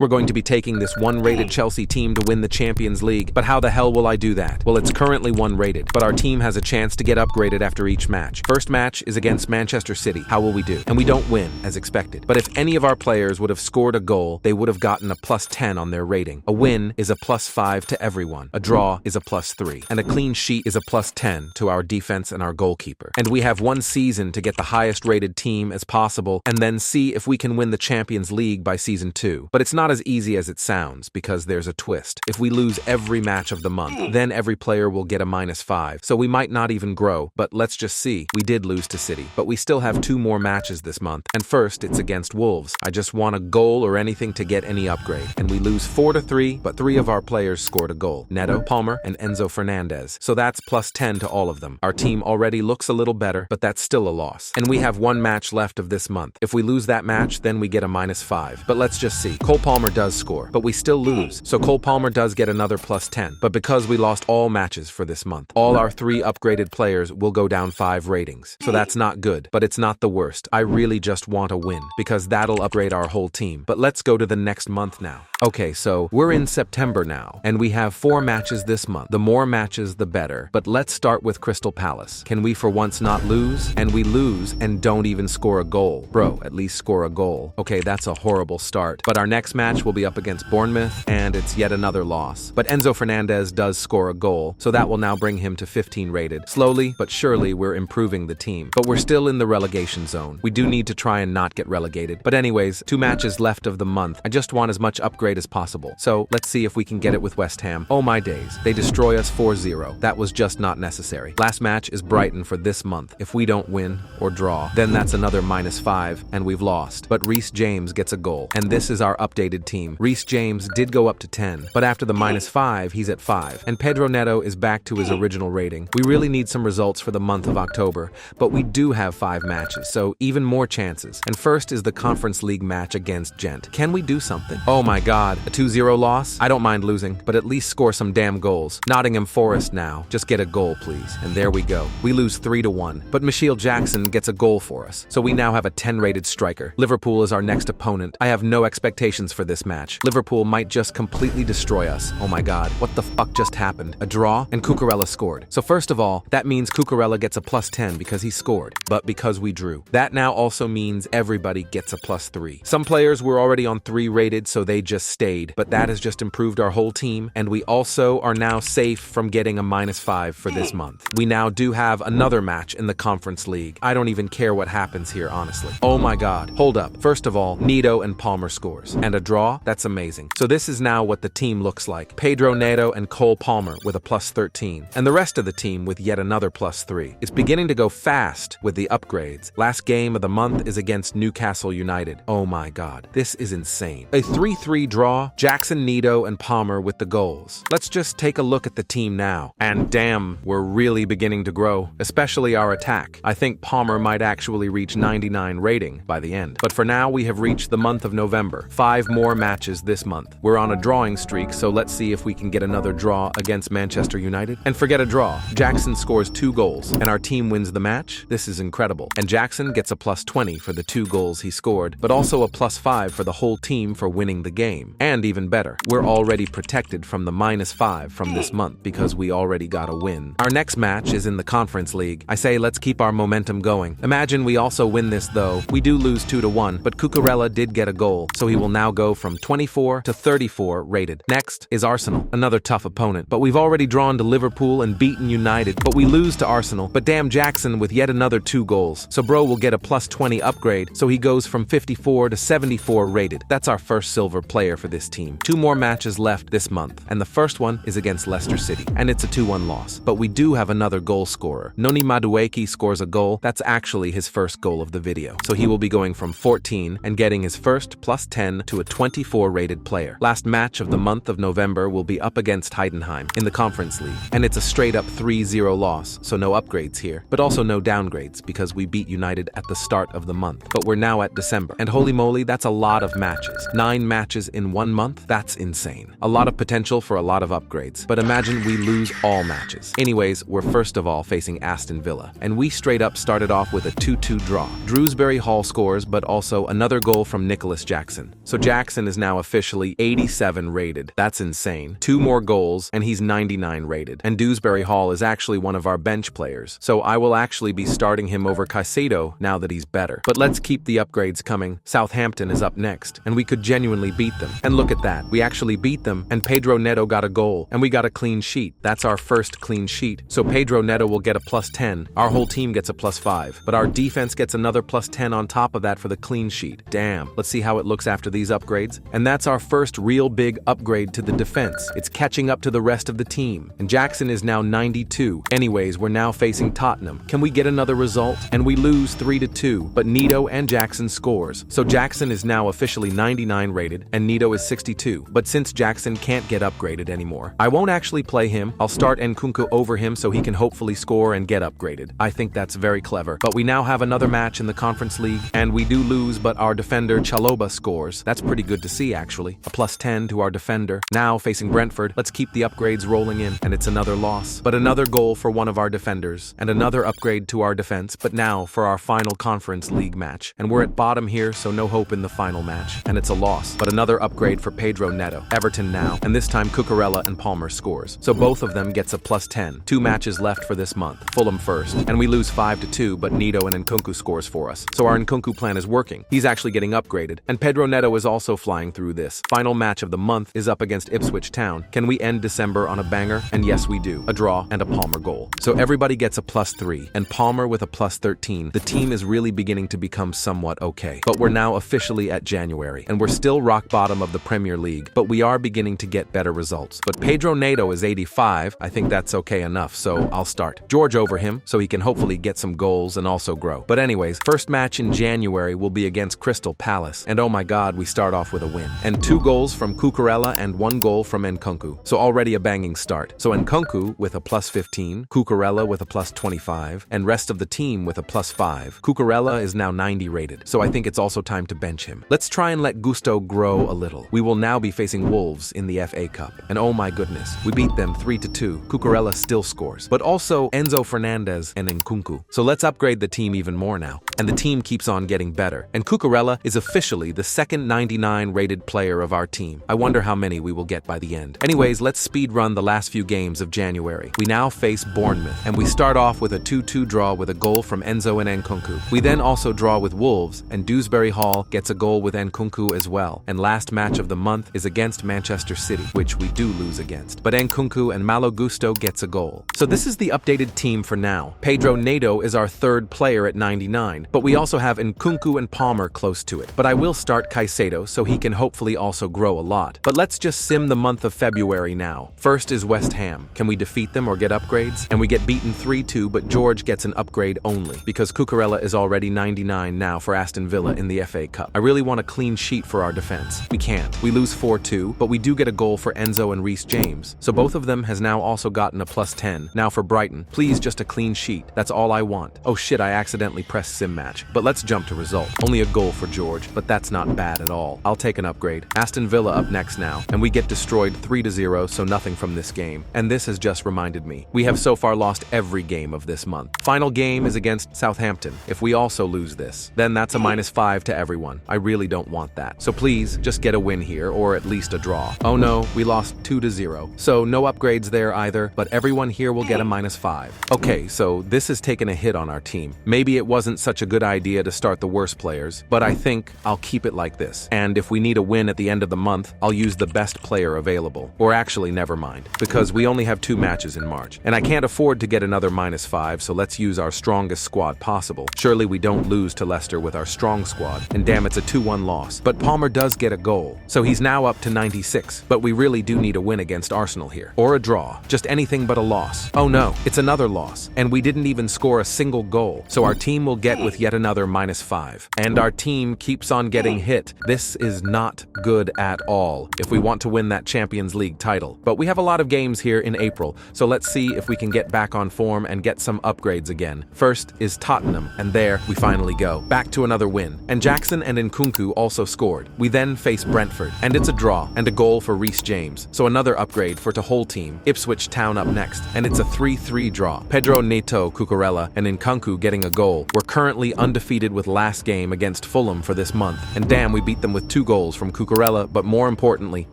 We're going to be taking this 1-rated Chelsea team to win the Champions League, but how the hell will I do that? Well, it's currently 1-rated, but our team has a chance to get upgraded after each match. First match is against Manchester City. How will we do? And we don't win, as expected. But if any of our players would have scored a goal, they would have gotten a +10 on their rating. A win is a +5 to everyone. A draw is a +3. And a clean sheet is a +10 to our defense and our goalkeeper. And we have one season to get the highest rated team as possible and then see if we can win the Champions League by season 2. But it's not as easy as it sounds because there's a twist. If we lose every match of the month, then every player will get a -5. So we might not even grow, but let's just see. We did lose to City, but we still have 2 more matches this month. And first, it's against Wolves. I just want a goal or anything to get any upgrade. And we lose 4-3, but 3 of our players scored a goal. Neto, Palmer, and Enzo Fernandez. So that's +10 to all of them. Our team already looks a little better, but that's still a loss. And we have 1 match left of this month. If we lose that match, then we get a -5. But let's just see. Cole Palmer does score, but we still lose. So Cole Palmer does get another +10. But because we lost all matches for this month, all our 3 upgraded players will go down 5 ratings. So that's not good, but it's not the worst. I really just want a win because that'll upgrade our whole team. But let's go to the next month now. Okay, so we're in September now, and we have 4 matches this month. The more matches, the better. But let's start with Crystal Palace. Can we for once not lose? And we lose and don't even score a goal. Bro, at least score a goal. Okay, that's a horrible start. But our next match will be up against Bournemouth, and it's yet another loss. But Enzo Fernandez does score a goal, so that will now bring him to 15 rated. Slowly, but surely, we're improving the team. But we're still in the relegation zone. We do need to try and not get relegated. But anyways, 2 matches left of the month. I just want as much upgrade as possible. So let's see if we can get it with West Ham. Oh my days. They destroy us 4-0. That was just not necessary. Last match is Brighton for this month. If we don't win or draw, then that's another -5 and we've lost. But Reece James gets a goal. And this is our updated team. Reece James did go up to 10, but after the -5, he's at 5. And Pedro Neto is back to his original rating. We really need some results for the month of October, but we do have 5 matches, so even more chances. And first is the Conference League match against Gent. Can we do something? Oh my god, a 2-0 loss? I don't mind losing, but at least score some damn goals. Nottingham Forest now. Just get a goal, please. And there we go. We lose 3-1, but Michelle Jackson gets a goal for us. So we now have a 10-rated striker. Liverpool is our next opponent. I have no expectations for this match. Liverpool might just completely destroy us. Oh my god, what the fuck just happened? A draw? And Cucurella scored. So first of all, that means Cucurella gets a +10 because he scored, but because we drew. That now also means everybody gets a +3. Some players were already on 3 rated, so they just stayed, but that has just improved our whole team, and we also are now safe from getting a -5 for this month. We now do have another match in the Conference League. I don't even care what happens here, honestly. Oh my god. Hold up. First of all, Neto and Palmer scores. And a draw? That's amazing. So this is now what the team looks like. Pedro Neto and Cole Palmer with a +13. And the rest of the team with yet another +3. It's beginning to go fast with the upgrades. Last game of the month is against Newcastle United. Oh my god. This is insane. A 3-3 draw, Jackson, Neto, and Palmer with the goals. Let's just take a look at the team now. And damn, we're really beginning to grow, especially our attack. I think Palmer might actually reach 99 rating by the end. But for now, we have reached the month of November. 5 more matches this month. We're on a drawing streak, so let's see if we can get another draw against Manchester United. And forget a draw. Jackson scores 2 goals, and our team wins the match. This is incredible. And Jackson gets a +20 for the 2 goals he scored, but also a +5 for the whole team for winning the game. And even better, we're already protected from the -5 from this month because we already got a win. Our next match is in the Conference League. I say let's keep our momentum going. Imagine we also win this though. We do lose 2-1, but Cucurella did get a goal, so he will now go from 24 to 34 rated. Next is Arsenal, another tough opponent, but we've already drawn to Liverpool and beaten United, but we lose to Arsenal. But damn Jackson with yet another 2 goals. So bro will get a +20 upgrade, so he goes from 54 to 74 rated. That's our first silver player for this team. 2 more matches left this month, and the first one is against Leicester City, and it's a 2-1 loss. But we do have another goal scorer. Noni Madueke scores a goal. That's actually his first goal of the video. So he will be going from 14 and getting his first +10 to a 24 rated player. Last match of the month of November will be up against Heidenheim in the Conference League, and it's a straight up 3-0 loss, so no upgrades here, but also no downgrades because we beat United at the start of the month. But we're now at December, and holy moly, that's a lot of matches. 9 matches in 1 month? That's insane. A lot of potential for a lot of upgrades, but imagine we lose all matches. Anyways, we're first of all facing Aston Villa, and we straight up started off with a 2-2 draw. Drewsbury Hall scores, but also another goal from Nicholas Jackson. So Jack Jackson is now officially 87 rated. That's insane. 2 more goals, and he's 99 rated. And Dewsbury Hall is actually one of our bench players, so I will actually be starting him over Caicedo now that he's better. But let's keep the upgrades coming. Southampton is up next, and we could genuinely beat them. And look at that. We actually beat them, and Pedro Neto got a goal, and we got a clean sheet. That's our first clean sheet. So Pedro Neto will get a +10. Our whole team gets a +5. But our defense gets another +10 on top of that for the clean sheet. Damn. Let's see how it looks after these upgrades. And that's our first real big upgrade to the defense. It's catching up to the rest of the team. And Jackson is now 92. Anyways, we're now facing Tottenham. Can we get another result? And we lose 3-2, but Neto and Jackson scores. So Jackson is now officially 99 rated, and Neto is 62. But since Jackson can't get upgraded anymore, I won't actually play him. I'll start Nkunku over him so he can hopefully score and get upgraded. I think that's very clever. But we now have another match in the Conference League, and we do lose, but our defender Chalobah scores. That's pretty good to see, actually. A +10 to our defender. Now facing Brentford, let's keep the upgrades rolling in, and it's another loss. But another goal for one of our defenders, and another upgrade to our defense, but now for our final Conference League match. And we're at bottom here, so no hope in the final match. And it's a loss, but another upgrade for Pedro Neto. Everton now, and this time Cucurella and Palmer scores. So both of them gets a +10. 2 matches left for this month. Fulham first, and we lose 5-2, but Neto and Nkunku scores for us. So our Nkunku plan is working. He's actually getting upgraded, and Pedro Neto is also flying through this. Final match of the month is up against Ipswich Town. Can we end December on a banger? And yes, we do. A draw and a Palmer goal. So everybody gets a +3, and Palmer with a +13. The team is really beginning to become somewhat okay. But we're now officially at January, and we're still rock bottom of the Premier League, but we are beginning to get better results. But Pedro Neto is 85. I think that's okay enough, so I'll start George over him so he can hopefully get some goals and also grow. But anyways, first match in January will be against Crystal Palace, and oh my god, we start off with a win. And 2 goals from Cucurella and 1 goal from Nkunku. So already a banging start. So Nkunku with a +15, Cucurella with a +25, and rest of the team with a +5. Cucurella is now 90 rated, so I think it's also time to bench him. Let's try and let Gusto grow a little. We will now be facing Wolves in the FA Cup, and oh my goodness, we beat them 3-2. Cucurella still scores, but also Enzo Fernandez and Nkunku. So let's upgrade the team even more now, and the team keeps on getting better. And Cucurella is officially the second 99 rated player of our team. I wonder how many we will get by the end. Anyways, let's speed run the last few games of January. We now face Bournemouth, and we start off with a 2-2 draw with a goal from Enzo and Nkunku. We then also draw with Wolves, and Dewsbury Hall gets a goal with Nkunku as well. And last match of the month is against Manchester City, which we do lose against. But Nkunku and Malo Gusto gets a goal. So this is the updated team for now. Pedro Neto is our 3rd player at 99, but we also have Nkunku and Palmer close to it. But I will start Caicedo so he can hopefully also grow a lot. But let's just sim the month of February now. First is West Ham. Can we defeat them or get upgrades? And we get beaten 3-2, but George gets an upgrade only because Cucurella is already 99 now for Aston Villa in the FA Cup. I really want a clean sheet for our defense. We can't. We lose 4-2, but we do get a goal for Enzo and Reece James. So both of them has now also gotten a +10. Now for Brighton, please just a clean sheet. That's all I want. Oh shit, I accidentally pressed sim match. But let's jump to result. Only a goal for George, but that's not bad at all. I'll take an upgrade. Aston Villa up next now, and we get destroyed 3-0, so nothing from this game. And this has just reminded me, we have so far lost every game of this month. Final game is against Southampton. If we also lose this, then that's a -5 to everyone. I really don't want that. So please, just get a win here, or at least a draw. Oh no, we lost 2-0. So no upgrades there either, but everyone here will get a -5. Okay, so this has taken a hit on our team. Maybe it wasn't such a good idea to start the worst players, but I think I'll keep it like this. And if we need a win at the end of the month, I'll use the best player available. Or actually, never mind, because we only have 2 matches in March, and I can't afford to get another -5, so let's use our strongest squad possible. Surely we don't lose to Leicester with our strong squad, and damn, it's a 2-1 loss. But Palmer does get a goal, so he's now up to 96, but we really do need a win against Arsenal here. Or a draw, just anything but a loss. Oh no, it's another loss, and we didn't even score a single goal, so our team will get with yet another -5. And our team keeps on getting hit. This is not good at all if we want to win that Champions League title. But we have a lot of games here in April, so let's see if we can get back on form and get some upgrades again. First is Tottenham, and there we finally go. Back to another win. And Jackson and Nkunku also scored. We then face Brentford, and it's a draw and a goal for Reece James. So another upgrade for the whole team. Ipswich Town up next, and it's a 3-3 draw. Pedro Neto, Cucurella, and Nkunku getting a goal. We're currently currently undefeated with last game against Fulham for this month, and damn, we beat them with 2 goals from Cucurella, but more importantly,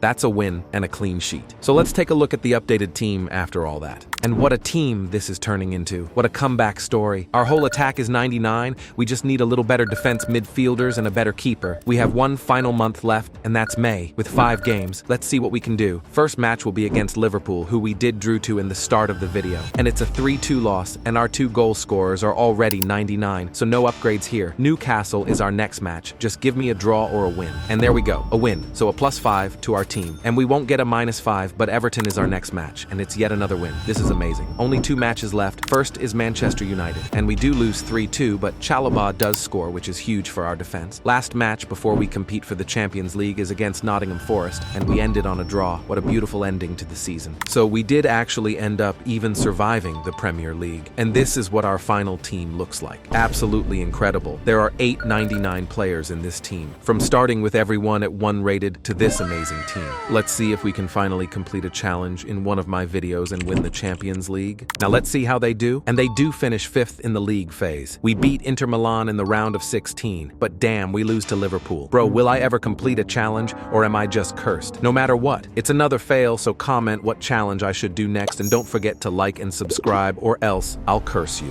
that's a win and a clean sheet. So let's take a look at the updated team after all that. And what a team this is turning into. What a comeback story. Our whole attack is 99, we just need a little better defense midfielders and a better keeper. We have one final month left, and that's May, with 5 games. Let's see what we can do. First match will be against Liverpool, who we did drew to in the start of the video. And it's a 3-2 loss, and our 2 goal scorers are already 99, so no upgrades here. Newcastle is our next match. Just give me a draw or a win. And there we go, a win. So a +5 to our team. And we won't get a -5, but Everton is our next match, and it's yet another win. This is amazing. Only 2 matches left. First is Manchester United, and we do lose 3-2, but Chalobah does score, which is huge for our defense. Last match before we compete for the Champions League is against Nottingham Forest, and we ended on a draw. What a beautiful ending to the season. So we did actually end up even surviving the Premier League, and this is what our final team looks like. Absolutely incredible. There are 899 players in this team, from starting with everyone at 1 rated to this amazing team. Let's see if we can finally complete a challenge in one of my videos and win the Champions League. Now let's see how they do. And they do finish 5th in the league phase. We beat Inter Milan in the round of 16, but damn, we lose to Liverpool. Bro, will I ever complete a challenge, or am I just cursed? No matter what, it's another fail, so comment what challenge I should do next, and don't forget to like and subscribe, or else I'll curse you.